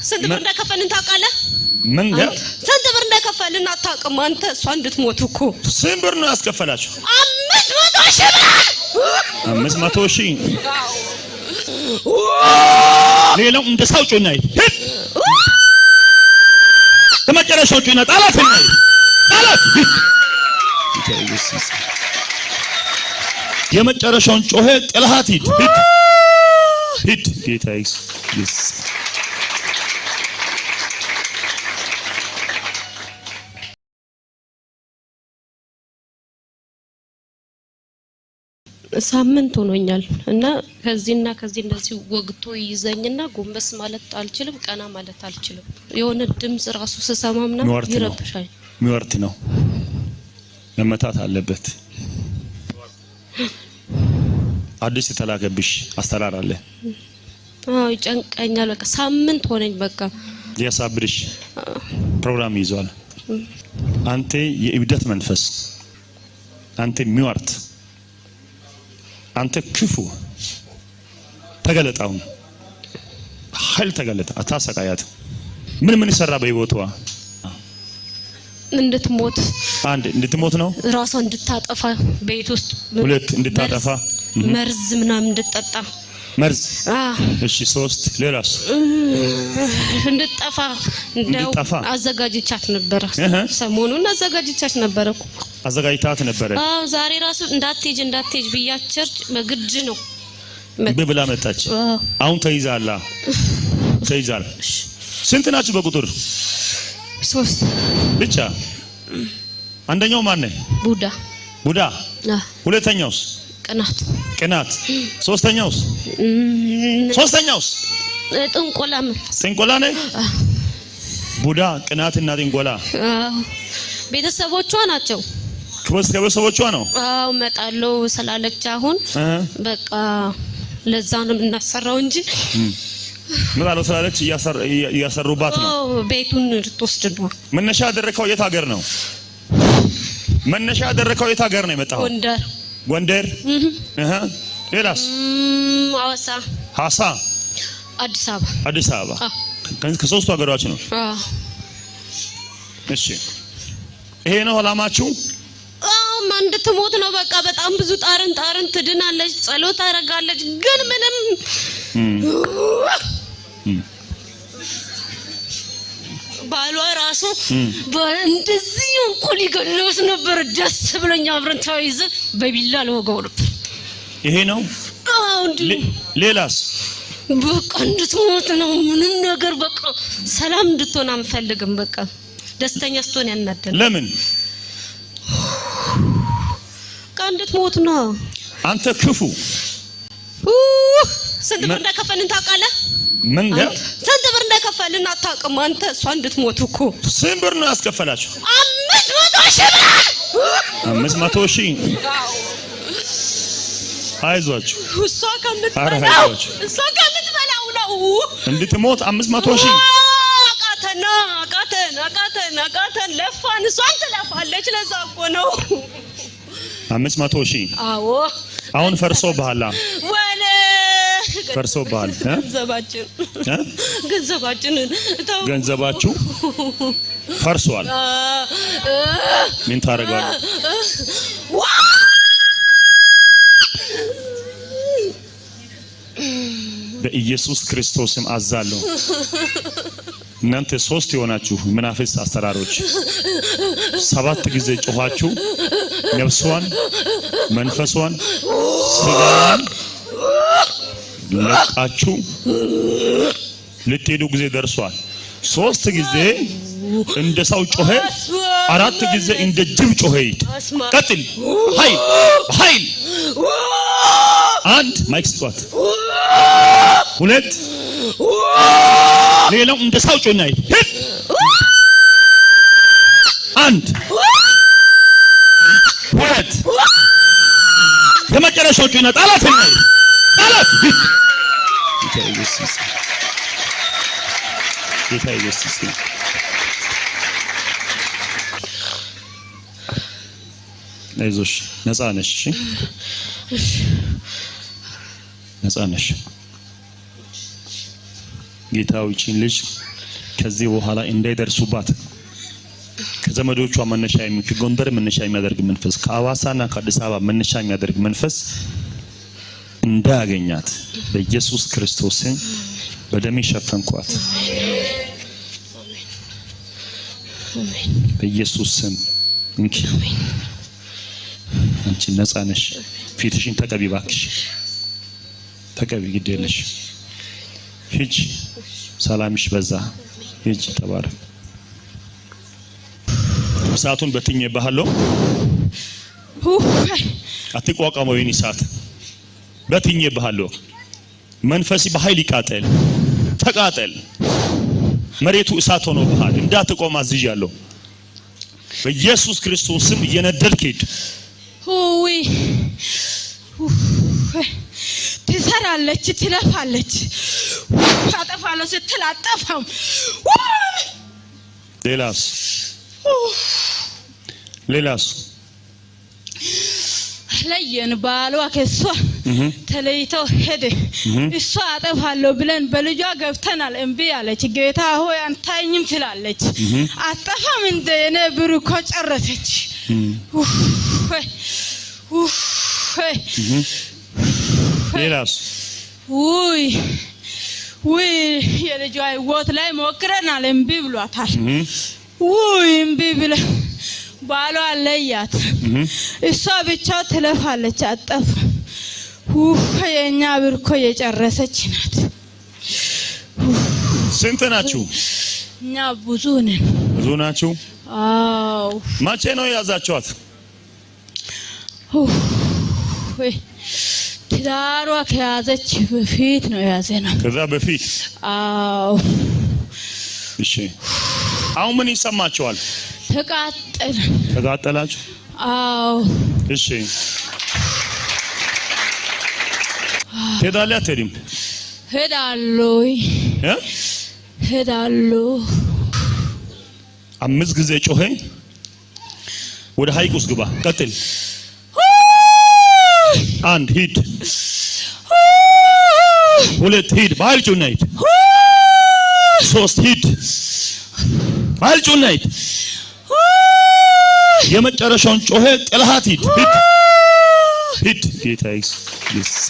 ስንት ብር እንደከፈልን ታውቃለህ? መንገር ስንት ብር እንደከፈልን አታውቅም አንተ? እሷ እንድትሞት እኮ ስንት ብር ነው ያስከፈላችሁ? 500 ሺህ ብር። ሌላው እንደ ሳው ጮና ይሄድ ተመጨረሻው ጮና ጣላት ነው ጣላት የመጨረሻውን ጮሄ ጥልሃት ሂድ ጌታ ኢየሱስ ሳምንት ሆኖኛል እና ከዚህና ከዚህ እንደዚህ ወግቶ ይዘኝና ጎንበስ ማለት አልችልም፣ ቀና ማለት አልችልም። የሆነ ድምጽ ራሱ ስሰማምና ይረብሻል። ሚወርት ነው መመታት አለበት። አዲስ የተላከብሽ አስተራር አለ። ይጨንቀኛል። በቃ ሳምንት ሆነኝ። በቃ ያሳብርሽ ፕሮግራም ይዟል። አንተ የእብደት መንፈስ፣ አንተ ሚወርት፣ አንተ ክፉ ተገለጣው ኃይል ተገለጣ። አታሰቃያት። ምን ይሰራ በህይወቷ እንድትሞት አንድ እንድትሞት ነው። ራሷ እንድታጠፋ ቤት ውስጥ ሁለት እንድታጠፋ መርዝ ምናምን እንድትጠጣ መርዝ እሺ 3 ሌላስ እንድትጠፋ አዘጋጅቻት ነበር። ሰሞኑን አዘጋጅቻት ነበር እኮ አዘጋጅታት ነበር። ዛሬ ራሱ እንዳትሄጅ ብያቸር በግድ ነው በብላ መጣች። አሁን ተይዛላ። ስንት ናችሁ በቁጥር? 3 ብቻ። አንደኛው ማን ነው? ቡዳ። ሁለተኛውስ? ቅናት። ሶስተኛውስ? ጥንቆላ ነው። ቡዳ፣ ቅናትና ጥንቆላ ቤተሰቦቿ ናቸው። ከቤተሰቦቿ ነው። መጣለው ስላለች አሁን በቃ ለዛ ነው የምናሰራው እንጂ መጣለው ስላለች እያሰሩባት ነው። ቤቱን ልትወስድ ነው። መነሻ ያደረከው የት ሀገር ነው? የመጣው? ጎንደር። ሌላስ? ሐዋሳ፣ አዲስ አበባ። ከሶስቱ ሀገሮች ነው። እሺ ይሄ ነው አላማችሁ? እንድትሞት ነው። በቃ በጣም ብዙ ጣርን ትድናለች፣ ጸሎት ታደርጋለች፣ ግን ምንም ባሏ ራሱ እንደዚህ እንቁል ይገለውስ ነበር። ደስ ብሎኛ አብረን ተይዘን በቢላ ለወጋው ነበር። ይሄ ነው። ሌላስ? በቃ እንድትሞት ነው። ምንም ነገር በቃ ሰላም እንድትሆን አንፈልግም። በቃ ደስተኛ ስትሆን ያናደል። ለምን? እንድትሞት ነው። አንተ ክፉ ስንት ብር እንደከፈልን ታውቃለህ? መንገር ስንት ብር እንደከፈልን አታውቅም አንተ? እሷ እንድትሞት እኮ ስንት ብር ነው ያስከፈላችሁ? 500 ሺህ ብር። አይዟችሁ። እሷ ከምትበላው ነው እንድትሞት 500 ሺህ። አቃተን ለፋን። እሷን ትለፋለች። ለዛ እኮ ነው 500 ሺህ። አዎ አሁን ፈርሶብሃል። ገንዘባችሁ ፈርሷል። ምን ታረጋለህ? በኢየሱስ ክርስቶስም አዛለሁ። እናንተ 3 የሆናችሁ መናፍስት አስተራሮች 7 ጊዜ ጮኻችሁ ነፍሷን፣ መንፈሷን፣ ስጋዋን ለቃችሁ ልትሄዱ ጊዜ ደርሷል። 3 ጊዜ እንደ ሰው ጮኸ፣ 4 ጊዜ እንደ ጅብ ጮኸ። ቀጥል። ኃይል 1 ማይክ ስጧት። 2 ሌላው እንደ ሰው ጮና ይሄድ 1 2 የመጨረሻው ጮና ጣላት ጌታ ኢየሱስ አይዞሽ፣ ነፃ ነሽ። እሺ ነፃ ነሽ። ጌታው ይቺን ልጅ ከዚህ በኋላ እንዳይደርሱባት ከዘመዶቿ መነሻ ከጎንደር መነሻ የሚያደርግ መንፈስ ከአዋሳና ከአዲስ አበባ መነሻ የሚያደርግ መንፈስ እንዳያገኛት በኢየሱስ ክርስቶስ ስም በደሜ ሸፈንኳት። አሜን። በኢየሱስ ስም እንኪ አንቺ ነፃ ነሽ። ፊትሽን ተቀቢ ባክሽ፣ ተቀቢ ግዴለሽ። ሂጂ፣ ሰላምሽ በዛ። ሂጂ፣ ተባረክ። እሳቱን በትኜ ባህለው አትቋቋመው። የኔ እሳት በትኜ ባህለው መንፈስ በኃይል ይቃጠል፣ ተቃጠል። መሬቱ እሳት ሆኖ ባህል እንዳትቆም አዝዣለሁ በኢየሱስ ክርስቶስ ስም። እየነደድክ ሂድ። ሆይ ትሰራለች፣ ትለፋለች። አጠፋለሁ ስትል አጠፋም። ሌላስ ለየን ባሏ ከሷ ተለይተው ሄደ። እሷ አጠፋለሁ ብለን በልጇ ገብተናል። እምቢ አለች። ጌታ ሆይ አንታኝም ትላለች። አጠፋም እንደ እኔ ብሩኮ ጨረሰች። ሌላስ ውይ የልጇ ህይወት ላይ ሞክረናል። እምቢ ብሏታል። እምቢ ብለ ባሏ ለያት። እሷ ብቻ ትለፋለች፣ አጠፋ። የኛ ብርኮ የጨረሰች ናት። ስንት ናችሁ? እኛ ብዙ ነን። ብዙ ናችሁ? አዎ። መቼ ነው ያዛችኋት? ትዳሯ ከያዘች በፊት ነው ያዘነው። ከዛ በፊት? አዎ። እሺ፣ አሁን ምን ይሰማችኋል? ተቃጠላችሁ? አዎ። እሺ፣ ትሄዳለህ አትሄድም? ሄዳለሁ። 5 ጊዜ ጮኸ። ወደ ሐይቅ ውስጥ ግባ። ቀጥል። 1 ሂድ፣ 2 ሂድ፣ በኃይል ጩና ሂድ። 3 ሂድ፣ በኃይል ጩና ሂድ። የመጨረሻውን ጮኸ። ጥልሃት ሂድ። ጌታ ኢየሱስ